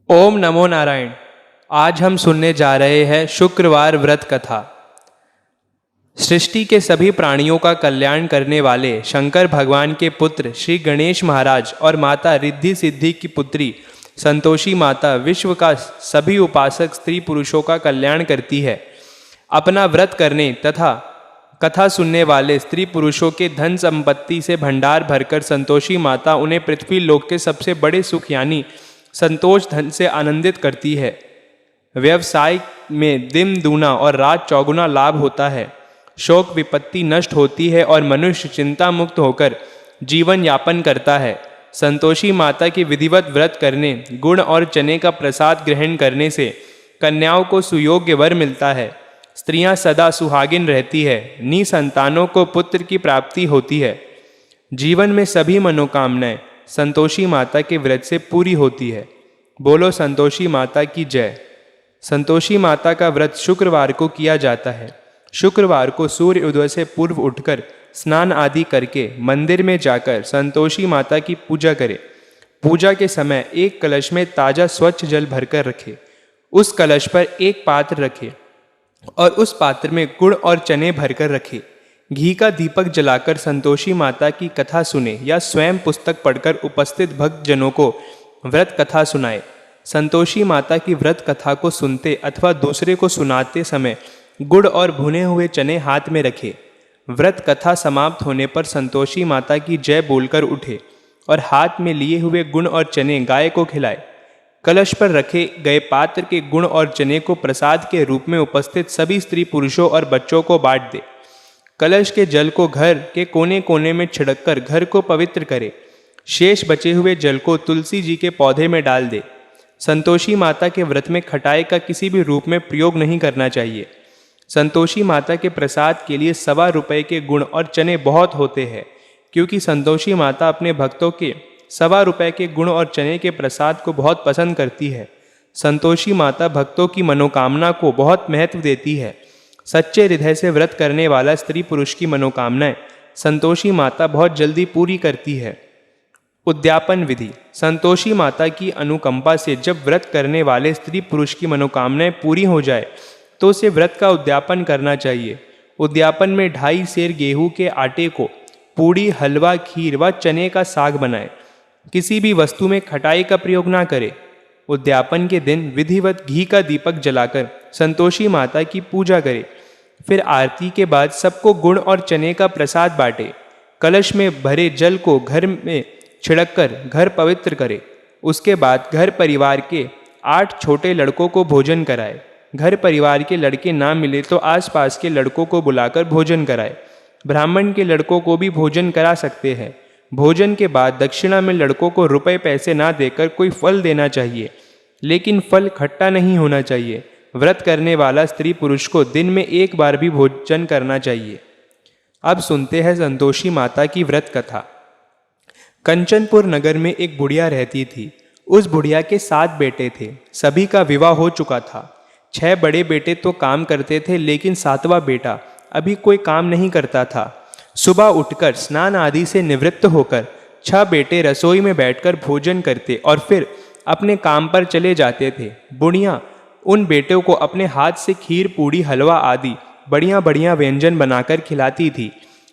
ओम नमो नारायण। आज हम सुनने जा रहे हैं शुक्रवार व्रत कथा। सृष्टि के सभी प्राणियों का कल्याण करने वाले शंकर भगवान के पुत्र श्री गणेश महाराज और माता रिद्धि सिद्धि की पुत्री संतोषी माता विश्व का सभी उपासक स्त्री पुरुषों का कल्याण करती है। अपना व्रत करने तथा कथा सुनने वाले स्त्री पुरुषों के धन संपत्ति से भंडार भरकर संतोषी माता उन्हें पृथ्वी लोक के सबसे बड़े सुख यानी संतोष धन से आनंदित करती है। व्यवसाय में दिन दूना और रात चौगुना लाभ होता है। शोक विपत्ति नष्ट होती है और मनुष्य चिंता मुक्त होकर जीवन यापन करता है। संतोषी माता की विधिवत व्रत करने, गुड़ और चने का प्रसाद ग्रहण करने से कन्याओं को सुयोग्य वर मिलता है। स्त्रियां सदा सुहागिन रहती है। निसंतानों को पुत्र की प्राप्ति होती है। जीवन में सभी मनोकामनाएं संतोषी माता के व्रत से पूरी होती है। बोलो संतोषी माता की जय। संतोषी माता का व्रत शुक्रवार को किया जाता है। शुक्रवार को सूर्य उदय से पूर्व उठकर स्नान आदि करके मंदिर में जाकर संतोषी माता की पूजा करें। पूजा के समय एक कलश में ताजा स्वच्छ जल भरकर रखें। उस कलश पर एक पात्र रखें और उस पात्र में गुड़ और चने भरकर रखें। घी का दीपक जलाकर संतोषी माता की कथा सुने या स्वयं पुस्तक पढ़कर उपस्थित भक्तजनों को व्रत कथा सुनाए। संतोषी माता की व्रत कथा को सुनते अथवा दूसरे को सुनाते समय गुड़ और भुने हुए चने हाथ में रखे। व्रत कथा समाप्त होने पर संतोषी माता की जय बोलकर उठे और हाथ में लिए हुए गुड़ और चने गाय को खिलाए। कलश पर रखे गए पात्र के गुड़ और चने को प्रसाद के रूप में उपस्थित सभी स्त्री पुरुषों और बच्चों को बांट दे। कलश के जल को घर के कोने कोने में छिड़ककर घर को पवित्र करे। शेष बचे हुए जल को तुलसी जी के पौधे में डाल दे। संतोषी माता के व्रत में खटाई का किसी भी रूप में प्रयोग नहीं करना चाहिए। संतोषी माता के प्रसाद के लिए ₹1.25 के गुड़ और चने बहुत होते हैं, क्योंकि संतोषी माता अपने भक्तों के ₹1.25 के गुड़ और चने के प्रसाद को बहुत पसंद करती है। संतोषी माता भक्तों की मनोकामना को बहुत महत्व देती है। सच्चे हृदय से व्रत करने वाला स्त्री पुरुष की मनोकामनाएं संतोषी माता बहुत जल्दी पूरी करती है। उद्यापन विधि। संतोषी माता की अनुकंपा से जब व्रत करने वाले स्त्री पुरुष की मनोकामनाएं पूरी हो जाए तो उसे व्रत का उद्यापन करना चाहिए। उद्यापन में 2.5 सेर गेहूं के आटे को पूड़ी, हलवा, खीर व चने का साग बनाए। किसी भी वस्तु में खटाई का प्रयोग ना करें। उद्यापन के दिन विधिवत घी का दीपक जलाकर संतोषी माता की पूजा करें। फिर आरती के बाद सबको गुड़ और चने का प्रसाद बांटे। कलश में भरे जल को घर में छिड़ककर घर पवित्र करें। उसके बाद घर परिवार के 8 छोटे लड़कों को भोजन कराए। घर परिवार के लड़के ना मिले तो आसपास के लड़कों को बुलाकर भोजन कराए। ब्राह्मण के लड़कों को भी भोजन करा सकते हैं। भोजन के बाद दक्षिणा में लड़कों को रुपए पैसे ना देकर कोई फल देना चाहिए, लेकिन फल खट्टा नहीं होना चाहिए। व्रत करने वाला स्त्री पुरुष को दिन में एक बार भी भोजन करना चाहिए। अब सुनते हैं संतोषी माता की व्रत कथा। कंचनपुर नगर में एक बुढ़िया रहती थी। उस बुढ़िया के 7 बेटे थे। सभी का विवाह हो चुका था। 6 बड़े बेटे तो काम करते थे, लेकिन 7वां बेटा अभी कोई काम नहीं करता था। सुबह उठकर स्नान आदि से निवृत्त होकर 6 बेटे रसोई में बैठकर भोजन करते और फिर अपने काम पर चले जाते थे। बुढ़िया उन बेटों को अपने हाथ से खीर, पूड़ी, हलवा आदि बढ़िया बढ़िया व्यंजन बनाकर खिलाती थी।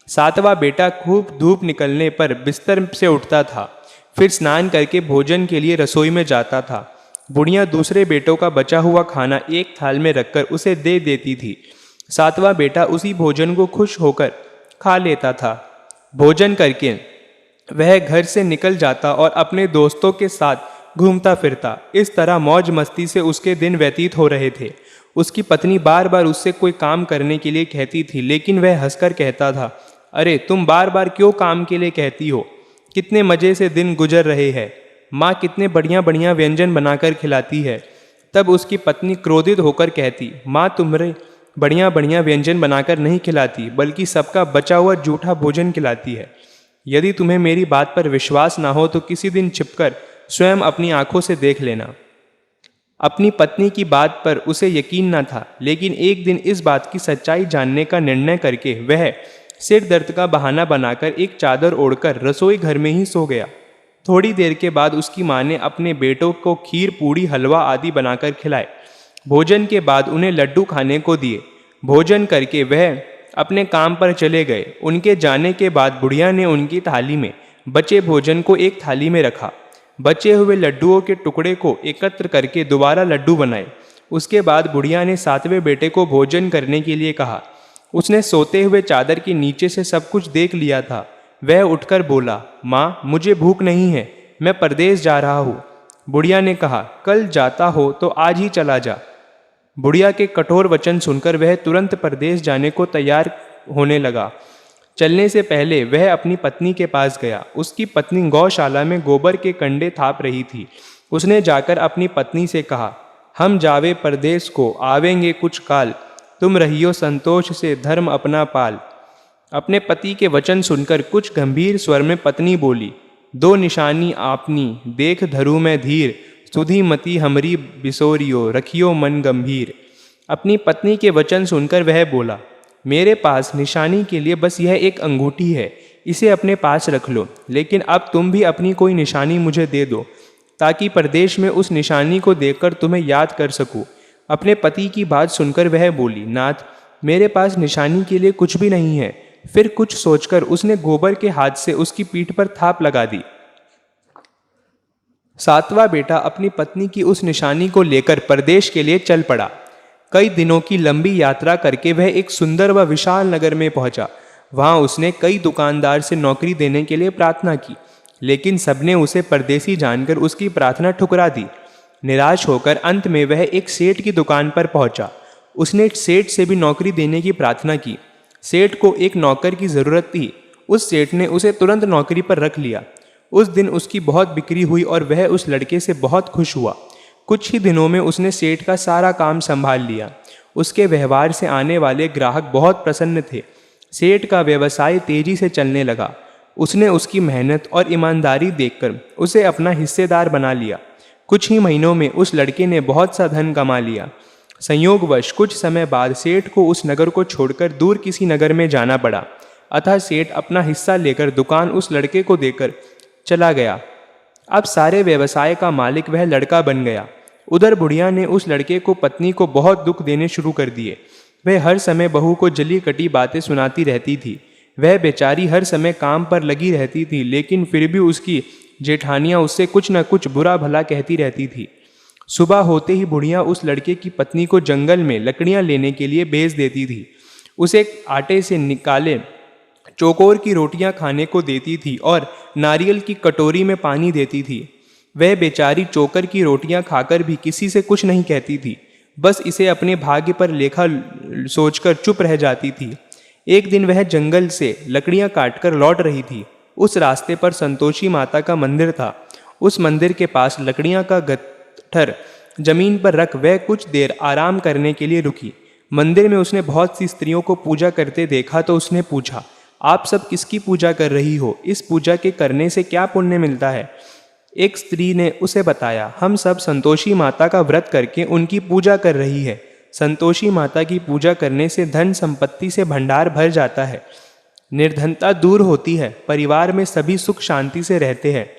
7वां बेटा खूब धूप निकलने पर बिस्तर से उठता था, फिर स्नान करके भोजन के लिए रसोई में जाता था। बुढ़िया दूसरे बेटों का बचा हुआ खाना एक थाल में रखकर उसे दे देती थी। 7वां बेटा उसी भोजन को खुश होकर खा लेता था। भोजन करके वह घर से निकल जाता और अपने दोस्तों के साथ घूमता फिरता। इस तरह मौज मस्ती से उसके दिन व्यतीत हो रहे थे। उसकी पत्नी बार बार उससे कोई काम करने के लिए कहती थी, लेकिन वह हंसकर कहता था, अरे तुम बार बार क्यों काम के लिए कहती हो? कितने मज़े से दिन गुजर रहे हैं। माँ कितने बढ़िया बढ़िया व्यंजन बनाकर खिलाती है। तब उसकी पत्नी क्रोधित होकर कहती, माँ तुम्हारे बढ़िया बढ़िया व्यंजन बनाकर नहीं खिलाती, बल्कि सबका बचा हुआ जूठा भोजन खिलाती है। यदि तुम्हें मेरी बात पर विश्वास ना हो तो किसी दिन छिपकर स्वयं अपनी आंखों से देख लेना। अपनी पत्नी की बात पर उसे यकीन न था, लेकिन एक दिन इस बात की सच्चाई जानने का निर्णय करके वह सिर दर्द का बहाना बनाकर एक चादर ओढ़कर रसोई घर में ही सो गया। थोड़ी देर के बाद उसकी माँ ने अपने बेटों को खीर, पूड़ी, हलवा आदि बनाकर खिलाए। भोजन के बाद उन्हें लड्डू खाने को दिए। भोजन करके वह अपने काम पर चले गए। उनके जाने के बाद बुढ़िया ने उनकी थाली में बचे भोजन को एक थाली में रखा। बचे हुए लड्डुओं के टुकड़े को एकत्र करके दोबारा लड्डू बनाए। उसके बाद बुढ़िया ने 7वें बेटे को भोजन करने के लिए कहा। उसने सोते हुए चादर के नीचे से सब कुछ देख लिया था। वह उठकर बोला, माँ, मुझे भूख नहीं है, मैं परदेश जा रहा हूँ। बुढ़िया ने कहा, कल जाता हो तो आज ही चला जा। बुढ़िया के कठोर वचन सुनकर वह तुरंत परदेश जाने को तैयार होने लगा। चलने से पहले वह अपनी पत्नी के पास गया। उसकी पत्नी गौशाला में गोबर के कंडे थाप रही थी। उसने जाकर अपनी पत्नी से कहा, हम जावे परदेश को, आवेंगे कुछ काल, तुम रहियो संतोष से धर्म अपना पाल। अपने पति के वचन सुनकर कुछ गंभीर स्वर में पत्नी बोली, दो निशानी आपनी, देख धरू मैं धीर, सुधी मति हमरी बिसोरियो, रखियो मन गंभीर। अपनी पत्नी के वचन सुनकर वह बोला, मेरे पास निशानी के लिए बस यह एक अंगूठी है, इसे अपने पास रख लो, लेकिन अब तुम भी अपनी कोई निशानी मुझे दे दो, ताकि परदेश में उस निशानी को देखकर तुम्हें याद कर सकूं। अपने पति की बात सुनकर वह बोली, नाथ, मेरे पास निशानी के लिए कुछ भी नहीं है। फिर कुछ सोचकर उसने गोबर के हाथ से उसकी पीठ पर थाप लगा दी। 7वां बेटा अपनी पत्नी की उस निशानी को लेकर परदेश के लिए चल पड़ा। कई दिनों की लंबी यात्रा करके वह एक सुंदर व विशाल नगर में पहुंचा। वहां उसने कई दुकानदार से नौकरी देने के लिए प्रार्थना की, लेकिन सबने उसे परदेसी जानकर उसकी प्रार्थना ठुकरा दी। निराश होकर अंत में वह एक सेठ की दुकान पर पहुंचा। उसने सेठ से भी नौकरी देने की प्रार्थना की। सेठ को एक नौकर की ज़रूरत थी। उस सेठ ने उसे तुरंत नौकरी पर रख लिया। उस दिन उसकी बहुत बिक्री हुई और वह उस लड़के से बहुत खुश हुआ। कुछ ही दिनों में उसने सेठ का सारा काम संभाल लिया। उसके व्यवहार से आने वाले ग्राहक बहुत प्रसन्न थे। सेठ का व्यवसाय तेजी से चलने लगा। उसने उसकी मेहनत और ईमानदारी देखकर उसे अपना हिस्सेदार बना लिया। कुछ ही महीनों में उस लड़के ने बहुत सा धन कमा लिया। संयोगवश कुछ समय बाद सेठ को उस नगर को छोड़कर दूर किसी नगर में जाना पड़ा। अतः सेठ अपना हिस्सा लेकर दुकान उस लड़के को देकर चला गया। अब सारे व्यवसाय का मालिक वह लड़का बन गया। उधर बुढ़िया ने उस लड़के को पत्नी को बहुत दुख देने शुरू कर दिए। वह हर समय बहू को जली कटी बातें सुनाती रहती थी। वह बेचारी हर समय काम पर लगी रहती थी, लेकिन फिर भी उसकी जेठानियाँ उससे कुछ न कुछ बुरा भला कहती रहती थी। सुबह होते ही बुढ़िया उस लड़के की पत्नी को जंगल में लकड़ियाँ लेने के लिए भेज देती थी। उसे आटे से निकाले चौकोर की रोटियां खाने को देती थी और नारियल की कटोरी में पानी देती थी। वह बेचारी चोकर की रोटियां खाकर भी किसी से कुछ नहीं कहती थी, बस इसे अपने भाग्य पर लेखा सोचकर चुप रह जाती थी। एक दिन वह जंगल से लकड़ियां काटकर लौट रही थी। उस रास्ते पर संतोषी माता का मंदिर था। उस मंदिर के पास लकड़ियां का गट्ठर जमीन पर रख वह कुछ देर आराम करने के लिए रुकी। मंदिर में उसने बहुत सी स्त्रियों को पूजा करते देखा तो उसने पूछा, आप सब किसकी पूजा कर रही हो? इस पूजा के करने से क्या पुण्य मिलता है? एक स्त्री ने उसे बताया, हम सब संतोषी माता का व्रत करके उनकी पूजा कर रही है। संतोषी माता की पूजा करने से धन संपत्ति से भंडार भर जाता है, निर्धनता दूर होती है, परिवार में सभी सुख शांति से रहते हैं,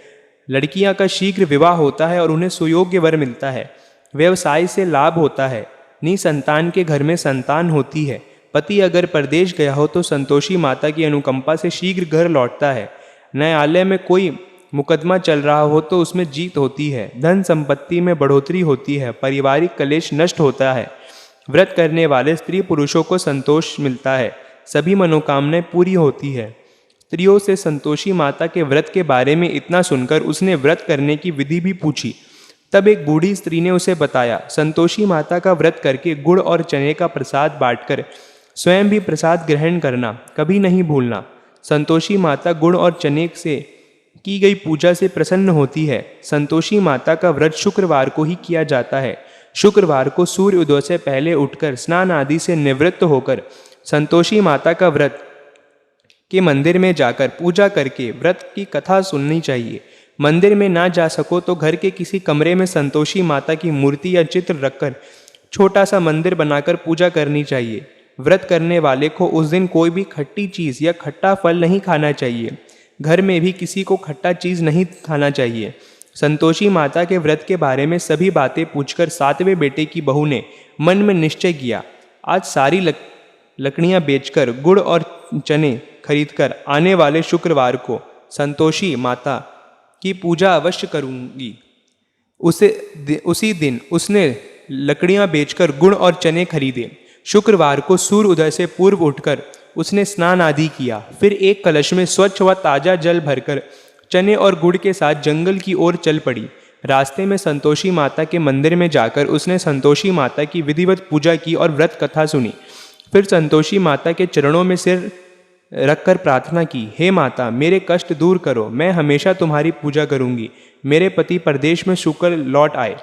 लड़कियां का शीघ्र विवाह होता है और उन्हें सुयोग्य वर मिलता है, व्यवसाय से लाभ होता है, निसंतान के घर में संतान होती है, पति अगर परदेश गया हो तो संतोषी माता की अनुकंपा से शीघ्र घर लौटता है, न्यायालय में कोई मुकदमा चल रहा हो तो उसमें जीत होती है, धन संपत्ति में बढ़ोतरी होती है, पारिवारिक कलेश नष्ट होता है, व्रत करने वाले स्त्री पुरुषों को संतोष मिलता है, सभी मनोकामनाएं पूरी होती है। स्त्रियों से संतोषी माता के व्रत के बारे में इतना सुनकर उसने व्रत करने की विधि भी पूछी। तब एक बूढ़ी स्त्री ने उसे बताया, संतोषी माता का व्रत करके गुड़ और चने का प्रसाद बांटकर स्वयं भी प्रसाद ग्रहण करना कभी नहीं भूलना। संतोषी माता गुड़ और चने से की गई पूजा से प्रसन्न होती है। संतोषी माता का व्रत शुक्रवार को ही किया जाता है। शुक्रवार को सूर्य उदय से पहले उठकर स्नान आदि से निवृत्त होकर संतोषी माता का व्रत के मंदिर में जाकर पूजा करके व्रत की कथा सुननी चाहिए। मंदिर में ना जा सको तो घर के किसी कमरे में संतोषी माता की मूर्ति या चित्र रखकर छोटा सा मंदिर बनाकर पूजा करनी चाहिए। व्रत करने वाले को उस दिन कोई भी खट्टी चीज़ या खट्टा फल नहीं खाना चाहिए। घर में भी किसी को खट्टा चीज़ नहीं खाना चाहिए। संतोषी माता के व्रत के बारे में सभी बातें पूछकर सातवें बेटे की बहू ने मन में निश्चय किया, आज सारी लकड़ियाँ बेचकर गुड़ और चने खरीदकर आने वाले शुक्रवार को संतोषी माता की पूजा अवश्य करूँगी। उसी दिन उसने लकड़ियाँ बेचकर गुड़ और चने खरीदे। शुक्रवार को सूर्य उदय से पूर्व उठकर उसने स्नान आदि किया। फिर एक कलश में स्वच्छ व ताज़ा जल भरकर चने और गुड़ के साथ जंगल की ओर चल पड़ी। रास्ते में संतोषी माता के मंदिर में जाकर उसने संतोषी माता की विधिवत पूजा की और व्रत कथा सुनी। फिर संतोषी माता के चरणों में सिर रखकर प्रार्थना की, हे माता, मेरे कष्ट दूर करो, मैं हमेशा तुम्हारी पूजा करूंगी। मेरे पति परदेश में शुक्र लौट आए।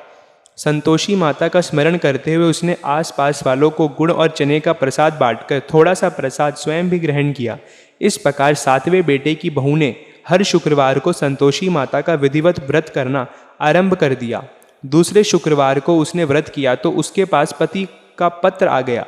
संतोषी माता का स्मरण करते हुए उसने आसपास वालों को गुड़ और चने का प्रसाद बांटकर थोड़ा सा प्रसाद स्वयं भी ग्रहण किया। इस प्रकार सातवें बेटे की बहू ने हर शुक्रवार को संतोषी माता का विधिवत व्रत करना आरंभ कर दिया। दूसरे शुक्रवार को उसने व्रत किया तो उसके पास पति का पत्र आ गया।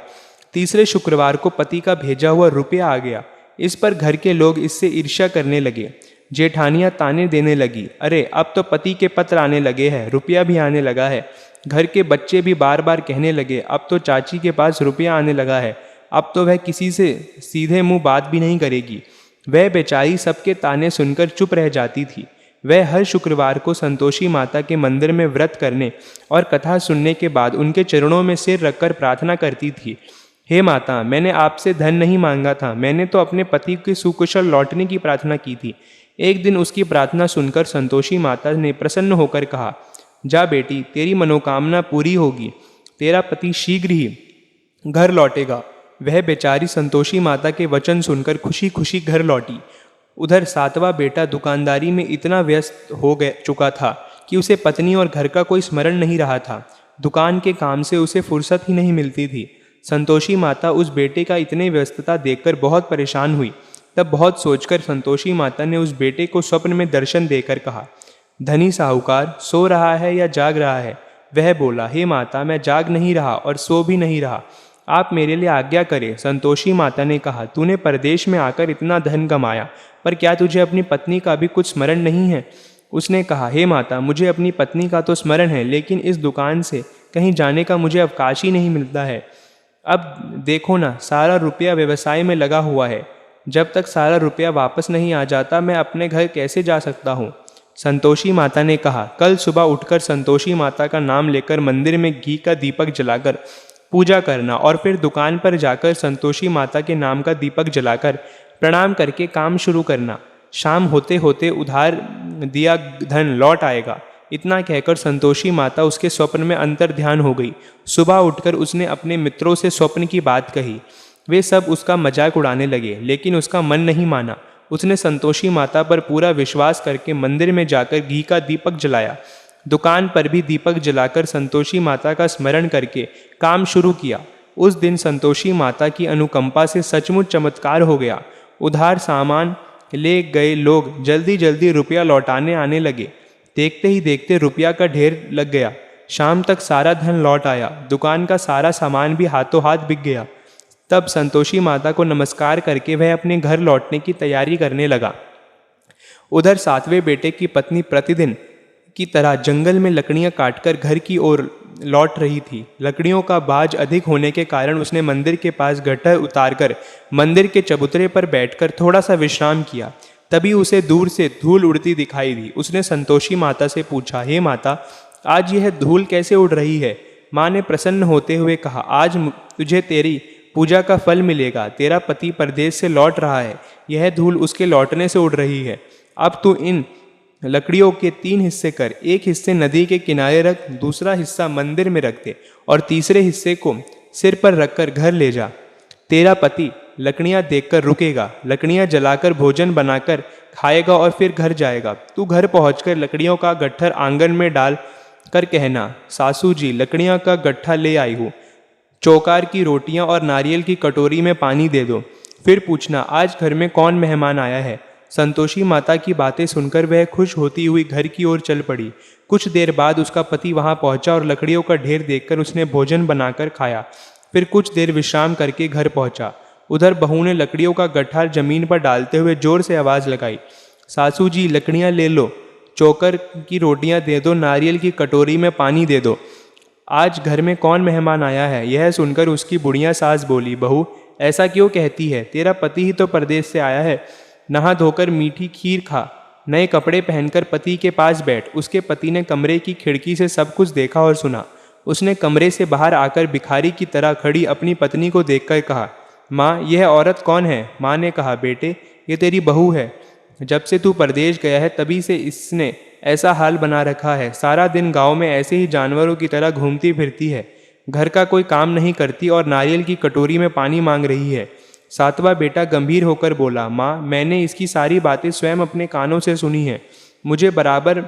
तीसरे शुक्रवार को पति का भेजा हुआ रुपया आ गया। इस पर घर के लोग इससे ईर्ष्या करने लगे। जेठानियाँ ताने देने लगी, अरे अब तो पति के पत्र आने लगे हैं, रुपया भी आने लगा है। घर के बच्चे भी बार बार कहने लगे, अब तो चाची के पास रुपया आने लगा है, अब तो वह किसी से सीधे मुंह बात भी नहीं करेगी। वह बेचारी सबके ताने सुनकर चुप रह जाती थी। वह हर शुक्रवार को संतोषी माता के मंदिर में व्रत करने और कथा सुनने के बाद उनके चरणों में सिर रखकर प्रार्थना करती थी, हे माता, मैंने आपसे धन नहीं मांगा था, मैंने तो अपने पति के सुकुशल लौटने की प्रार्थना की थी। एक दिन उसकी प्रार्थना सुनकर संतोषी माता ने प्रसन्न होकर कहा, जा बेटी, तेरी मनोकामना पूरी होगी, तेरा पति शीघ्र ही घर लौटेगा। वह बेचारी संतोषी माता के वचन सुनकर खुशी खुशी घर लौटी। उधर सातवां बेटा दुकानदारी में इतना व्यस्त हो चुका था कि उसे पत्नी और घर का कोई स्मरण नहीं रहा था। दुकान के काम से उसे फुर्सत ही नहीं मिलती थी। संतोषी माता उस बेटे का इतने व्यस्तता देखकर बहुत परेशान हुई। तब बहुत सोचकर संतोषी माता ने उस बेटे को स्वप्न में दर्शन देकर कहा, धनी साहूकार सो रहा है या जाग रहा है? वह बोला, हे माता, मैं जाग नहीं रहा और सो भी नहीं रहा, आप मेरे लिए आज्ञा करें। संतोषी माता ने कहा, तूने परदेश में आकर इतना धन कमाया, पर क्या तुझे अपनी पत्नी का भी कुछ स्मरण नहीं है? उसने कहा, हे माता, मुझे अपनी पत्नी का तो स्मरण है, लेकिन इस दुकान से कहीं जाने का मुझे अवकाश ही नहीं मिलता है। अब देखो ना, सारा रुपया व्यवसाय में लगा हुआ है। जब तक सारा रुपया वापस नहीं आ जाता, मैं अपने घर कैसे जा सकता हूँ? संतोषी माता ने कहा, कल सुबह उठकर संतोषी माता का नाम लेकर मंदिर में घी का दीपक जलाकर पूजा करना और फिर दुकान पर जाकर संतोषी माता के नाम का दीपक जलाकर प्रणाम करके काम शुरू करना। शाम होते होते उधार दिया धन लौट आएगा। इतना कहकर संतोषी माता उसके स्वप्न में अंतर ध्यान हो गई। सुबह उठकर उसने अपने मित्रों से स्वप्न की बात कही। वे सब उसका मजाक उड़ाने लगे, लेकिन उसका मन नहीं माना। उसने संतोषी माता पर पूरा विश्वास करके मंदिर में जाकर घी का दीपक जलाया। दुकान पर भी दीपक जलाकर संतोषी माता का स्मरण करके काम शुरू किया। उस दिन संतोषी माता की अनुकंपा से सचमुच चमत्कार हो गया। उधार सामान ले गए लोग जल्दी जल्दी रुपया लौटाने आने लगे। देखते ही देखते रुपया का ढेर लग गया। शाम तक सारा धन लौट आया। दुकान का सारा सामान भी हाथों हाथ बिक गया। तब संतोषी माता को नमस्कार करके वह अपने घर लौटने की तैयारी करने लगा। उधर सातवें बेटे की पत्नी प्रतिदिन की तरह जंगल में लकड़ियां काटकर घर की ओर लौट रही थी। लकड़ियों का बाज अधिक होने के कारण उसने मंदिर के पास गट्ठर उतारकर मंदिर के चबूतरे पर बैठकर थोड़ा सा विश्राम किया। तभी उसे दूर से धूल उड़ती दिखाई दी। उसने संतोषी माता से पूछा, हे माता, आज यह धूल कैसे उड़ रही है? माँ ने प्रसन्न होते हुए कहा, आज तुझे तेरी पूजा का फल मिलेगा। तेरा पति परदेश से लौट रहा है, यह धूल उसके लौटने से उड़ रही है। अब तू इन लकड़ियों के 3 हिस्से कर, एक हिस्से नदी के किनारे रख, दूसरा हिस्सा मंदिर में रख दे और तीसरे हिस्से को सिर पर रखकर घर ले जा। तेरा पति लकड़ियां देखकर रुकेगा, लकड़ियां जलाकर भोजन बनाकर खाएगा और फिर घर जाएगा। तू घर पहुंचकर लकड़ियों का गट्ठर आंगन में डाल कर कहना, सासू जी लकड़ियां का गट्ठा ले आई हूँ, चौकार की रोटियां और नारियल की कटोरी में पानी दे दो। फिर पूछना, आज घर में कौन मेहमान आया है? संतोषी माता की बातें सुनकर वह खुश होती हुई घर की ओर चल पड़ी। कुछ देर बाद उसका पति वहां पहुंचा और लकड़ियों का ढेर देखकर उसने भोजन बनाकर खाया। फिर कुछ देर विश्राम करके घर पहुंचा। उधर बहू ने लकड़ियों का गट्ठा जमीन पर डालते हुए जोर से आवाज लगाई, सासू जी लकड़ियाँ ले लो, चोकर की रोटियाँ दे दो, नारियल की कटोरी में पानी दे दो। आज घर में कौन मेहमान आया है? यह सुनकर उसकी बुढ़िया सास बोली, बहू ऐसा क्यों कहती है? तेरा पति ही तो परदेश से आया है। नहा धोकर मीठी खीर खा, नए कपड़े पहनकर पति के पास बैठ। उसके पति ने कमरे की खिड़की से सब कुछ देखा और सुना। उसने कमरे से बाहर आकर भिखारी की तरह खड़ी अपनी पत्नी को देखकर कहा, माँ यह औरत कौन है? माँ ने कहा, बेटे ये तेरी बहू है। जब से तू परदेश गया है तभी से इसने ऐसा हाल बना रखा है। सारा दिन गांव में ऐसे ही जानवरों की तरह घूमती फिरती है, घर का कोई काम नहीं करती और नारियल की कटोरी में पानी मांग रही है। सातवां बेटा गंभीर होकर बोला, माँ मैंने इसकी सारी बातें स्वयं अपने कानों से सुनी हैं। मुझे बराबर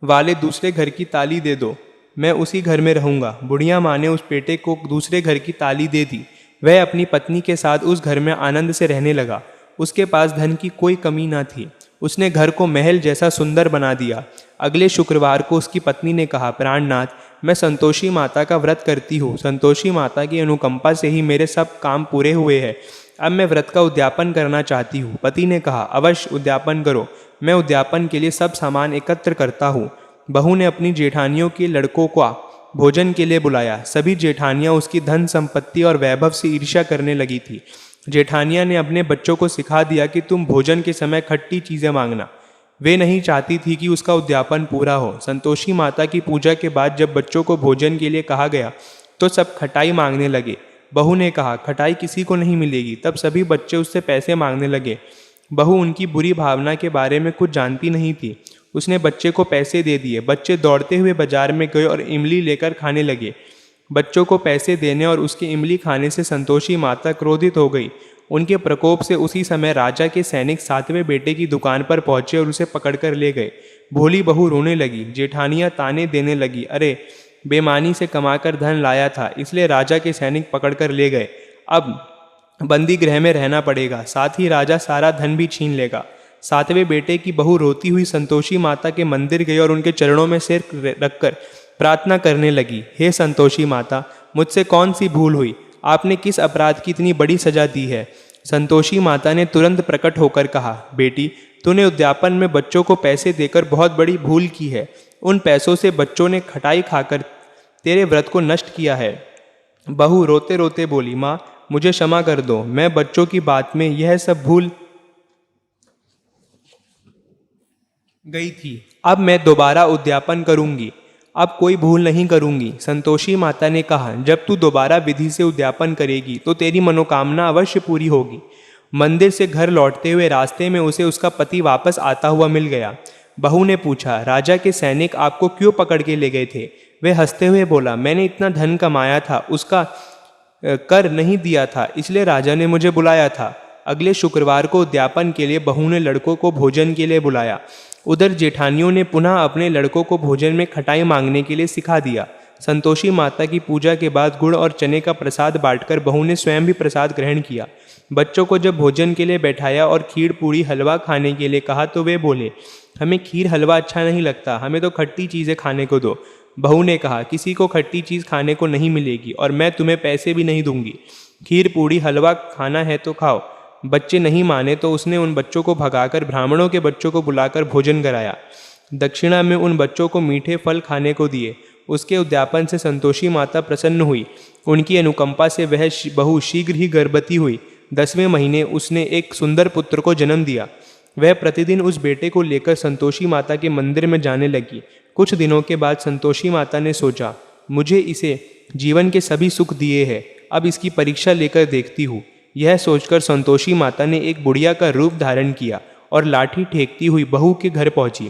वाले दूसरे घर की ताली दे दो, मैं उसी घर में रहूँगा। बुढ़िया माँ ने उस बेटे को दूसरे घर की ताली दे दी। वह अपनी पत्नी के साथ उस घर में आनंद से रहने लगा। उसके पास धन की कोई कमी न थी। उसने घर को महल जैसा सुंदर बना दिया। अगले शुक्रवार को उसकी पत्नी ने कहा, प्राणनाथ मैं संतोषी माता का व्रत करती हूँ। संतोषी माता की अनुकंपा से ही मेरे सब काम पूरे हुए हैं। अब मैं व्रत का उद्यापन करना चाहती हूँ। पति ने कहा, अवश्य उद्यापन करो, मैं उद्यापन के लिए सब सामान एकत्र करता हूँ। बहू ने अपनी जेठानियों के लड़कों को भोजन के लिए बुलाया। सभी जेठानियाँ उसकी धन संपत्ति और वैभव से ईर्ष्या करने लगी थी। जेठानिया ने अपने बच्चों को सिखा दिया कि तुम भोजन के समय खट्टी चीज़ें मांगना। वे नहीं चाहती थी कि उसका उद्यापन पूरा हो। संतोषी माता की पूजा के बाद जब बच्चों को भोजन के लिए कहा गया तो सब खटाई मांगने लगे। बहू ने कहा, खटाई किसी को नहीं मिलेगी। तब सभी बच्चे उससे पैसे मांगने लगे। बहू उनकी बुरी भावना के बारे में कुछ जानती नहीं थी। उसने बच्चे को पैसे दे दिए। बच्चे दौड़ते हुए बाजार में गए और इमली लेकर खाने लगे। बच्चों को पैसे देने और उसके इमली खाने से संतोषी माता क्रोधित हो गई। उनके प्रकोप से उसी समय राजा के सैनिक सातवें बेटे की दुकान पर पहुंचे और उसे पकड़कर ले गए। भोली बहू रोने लगी। जेठानियां ताने देने लगी, अरे बेमानी से कमाकर धन लाया था, इसलिए राजा के सैनिक पकड़कर ले गए। अब बंदी गृह में रहना पड़ेगा, साथ ही राजा सारा धन भी छीन लेगा। सातवें बेटे की बहू रोती हुई संतोषी माता के मंदिर गई और उनके चरणों में सिर रखकर प्रार्थना करने लगी, हे संतोषी माता, मुझसे कौन सी भूल हुई? आपने किस अपराध की इतनी बड़ी सजा दी है? संतोषी माता ने तुरंत प्रकट होकर कहा, बेटी तूने उद्यापन में बच्चों को पैसे देकर बहुत बड़ी भूल की है। उन पैसों से बच्चों ने खटाई खाकर तेरे व्रत को नष्ट किया है। बहू रोते रोते बोली, माँ मुझे क्षमा कर दो, मैं बच्चों की बात में यह सब भूल गई थी। अब मैं दोबारा उद्यापन करूंगी, अब कोई भूल नहीं करूंगी। संतोषी माता ने कहा, जब तू दोबारा विधि से उद्यापन करेगी तो तेरी मनोकामना अवश्य पूरी होगी। मंदिर से घर लौटते हुए रास्ते में उसे उसका पति वापस आता हुआ मिल गया। बहू ने पूछा, राजा के सैनिक आपको क्यों पकड़ के ले गए थे? वह हंसते हुए बोला, मैंने इतना धन कमाया था, उसका कर नहीं दिया था, इसलिए राजा ने मुझे बुलाया था। अगले शुक्रवार को उद्यापन के लिए बहू ने लड़कों को भोजन के लिए बुलाया। उधर जेठानियों ने पुनः अपने लड़कों को भोजन में खटाई मांगने के लिए सिखा दिया। संतोषी माता की पूजा के बाद गुड़ और चने का प्रसाद बांटकर बहू ने स्वयं भी प्रसाद ग्रहण किया। बच्चों को जब भोजन के लिए बैठाया और खीर पूड़ी हलवा खाने के लिए कहा तो वे बोले, हमें खीर हलवा अच्छा नहीं लगता, हमें तो खट्टी चीज़ें खाने को दो। बहू ने कहा, किसी को खट्टी चीज़ खाने को नहीं मिलेगी और मैं तुम्हें पैसे भी नहीं दूंगी। खीर पूड़ी हलवा खाना है तो खाओ। बच्चे नहीं माने तो उसने उन बच्चों को भगाकर ब्राह्मणों के बच्चों को बुलाकर भोजन कराया। दक्षिणा में उन बच्चों को मीठे फल खाने को दिए। उसके उद्यापन से संतोषी माता प्रसन्न हुई। उनकी अनुकंपा से वह बहू शीघ्र ही गर्भवती हुई। 10वें महीने उसने एक सुंदर पुत्र को जन्म दिया। वह प्रतिदिन उस बेटे को लेकर संतोषी माता के मंदिर में जाने लगी। कुछ दिनों के बाद संतोषी माता ने सोचा, मुझे इसे जीवन के सभी सुख दिए हैं, अब इसकी परीक्षा लेकर देखती हूँ। यह सोचकर संतोषी माता ने एक बुढ़िया का रूप धारण किया और लाठी ठेकती हुई बहू के घर पहुंची।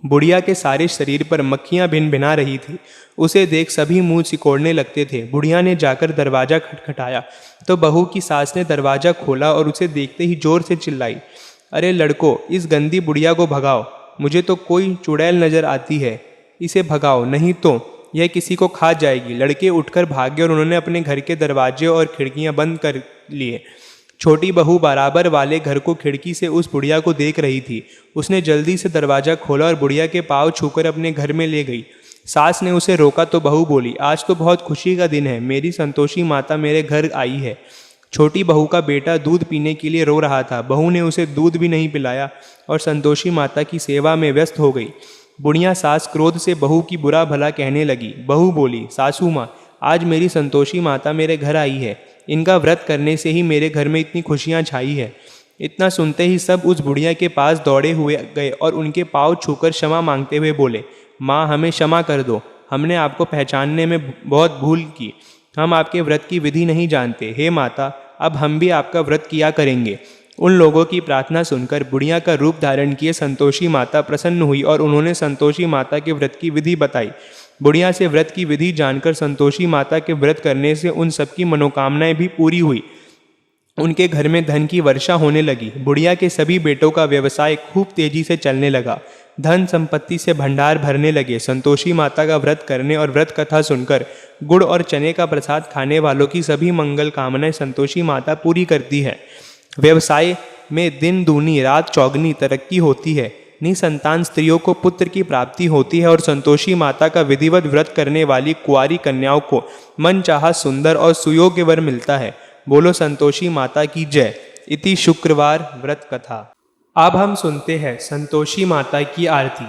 बुढ़िया के सारे शरीर पर मक्खियां भिन भिना रही थी। उसे देख सभी मुंह सिकोड़ने लगते थे। बुढ़िया ने जाकर दरवाजा खटखटाया तो बहू की सास ने दरवाजा खोला और उसे देखते ही जोर से चिल्लाई, अरे लड़कों, इस गंदी बुढ़िया को भगाओ, मुझे तो कोई चुड़ैल नजर आती है, इसे भगाओ, नहीं तो यह किसी को खा जाएगी। लड़के उठकर भागे और उन्होंने अपने घर के दरवाजे और खिड़कियां बंद कर लिए। छोटी बहू बराबर वाले घर को खिड़की से उस बुढ़िया को देख रही थी। उसने जल्दी से दरवाजा खोला और बुढ़िया के पाँव छूकर अपने घर में ले गई। सास ने उसे रोका तो बहू बोली, आज तो बहुत खुशी का दिन है, मेरी संतोषी माता मेरे घर आई है। छोटी बहू का बेटा दूध पीने के लिए रो रहा था। बहू ने उसे दूध भी नहीं पिलाया और संतोषी माता की सेवा में व्यस्त हो गई। बुढ़िया सास क्रोध से बहू की बुरा भला कहने लगी। बहू बोली, सासू माँ, आज मेरी संतोषी माता मेरे घर आई है। इनका व्रत करने से ही मेरे घर में इतनी खुशियाँ छाई है। इतना सुनते ही सब उस बुढ़िया के पास दौड़े हुए गए और उनके पाँव छूकर क्षमा मांगते हुए बोले, माँ हमें क्षमा कर दो, हमने आपको पहचानने में बहुत भूल की, हम आपके व्रत की विधि नहीं जानते। हे माता, अब हम भी आपका व्रत किया करेंगे। उन लोगों की प्रार्थना सुनकर बुढ़िया का रूप धारण किए संतोषी माता प्रसन्न हुई और उन्होंने संतोषी माता के व्रत की विधि बताई। बुढ़िया से व्रत की विधि जानकर संतोषी माता के व्रत करने से उन सबकी मनोकामनाएं भी पूरी हुई। उनके घर में धन की वर्षा होने लगी। बुढ़िया के सभी बेटों का व्यवसाय खूब तेजी से चलने लगा। धन संपत्ति से भंडार भरने लगे। संतोषी माता का व्रत करने और व्रत कथा सुनकर गुड़ और चने का प्रसाद खाने वालों की सभी मंगल कामनाएं संतोषी माता पूरी करती है। व्यवसाय में दिन दूनी रात चौगनी तरक्की होती है। निसंतान स्त्रियों को पुत्र की प्राप्ति होती है और संतोषी माता का विधिवत व्रत करने वाली कुंवारी कन्याओं को मनचाहा सुंदर और सुयोग्य वर मिलता है। बोलो संतोषी माता की जय। इति शुक्रवार व्रत कथा। अब हम सुनते हैं संतोषी माता की आरती।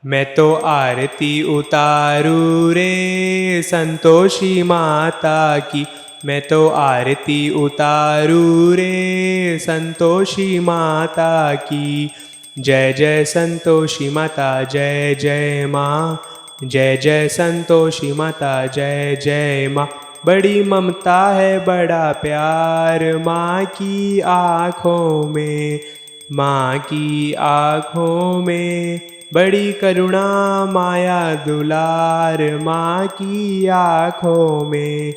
मैं तो आरती उतारू रे संतोषी माता की, मैं तो आरती उतारू रे संतोषी माता की। जय जय संतोषी माता जय जय माँ, जय जय संतोषी माता जय जय माँ। बड़ी ममता है बड़ा प्यार माँ की आँखों में, माँ की आँखों में बड़ी करुणा माया दुलार माँ की आँखों में,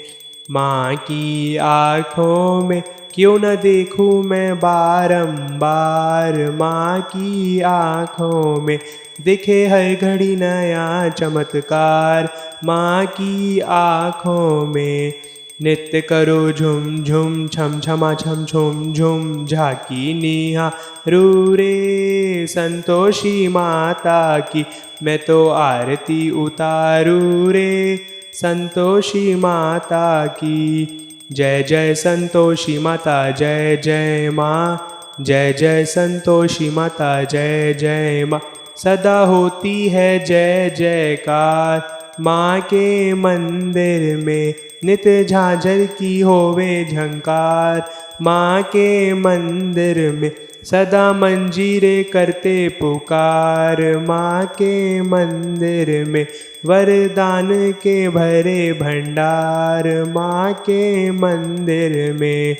माँ की आँखों में क्यों न देखूँ मैं बारंबार माँ की आँखों में। दिखे हर घड़ी नया चमत्कार माँ की आँखों में। नित्य करो झुम झुम छम छमा छम झुम झुम झाकी निहारू रे संतोषी माता की, मैं तो आरती उतारू रे संतोषी माता की। जय जय संतोषी माता जय जय माँ, जय जय संतोषी माता जय जय माँ। सदा होती है जय जयकार माँ के मंदिर में, नित झांझर की होवे झंकार माँ के मंदिर में। सदा मंजीरे करते पुकार माँ के मंदिर में, वरदान के भरे भंडार माँ के मंदिर में।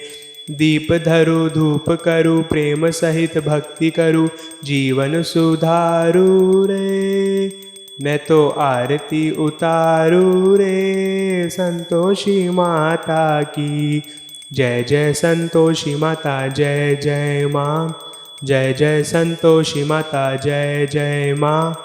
दीप धरु धूप करूँ प्रेम सहित भक्ति करूँ जीवन सुधारू रे, मैं तो आरती उतारू रे संतोषी माता की। जय जय संतोषी माता जय जय माँ, जय जय संतोषी माता जय जय माँ।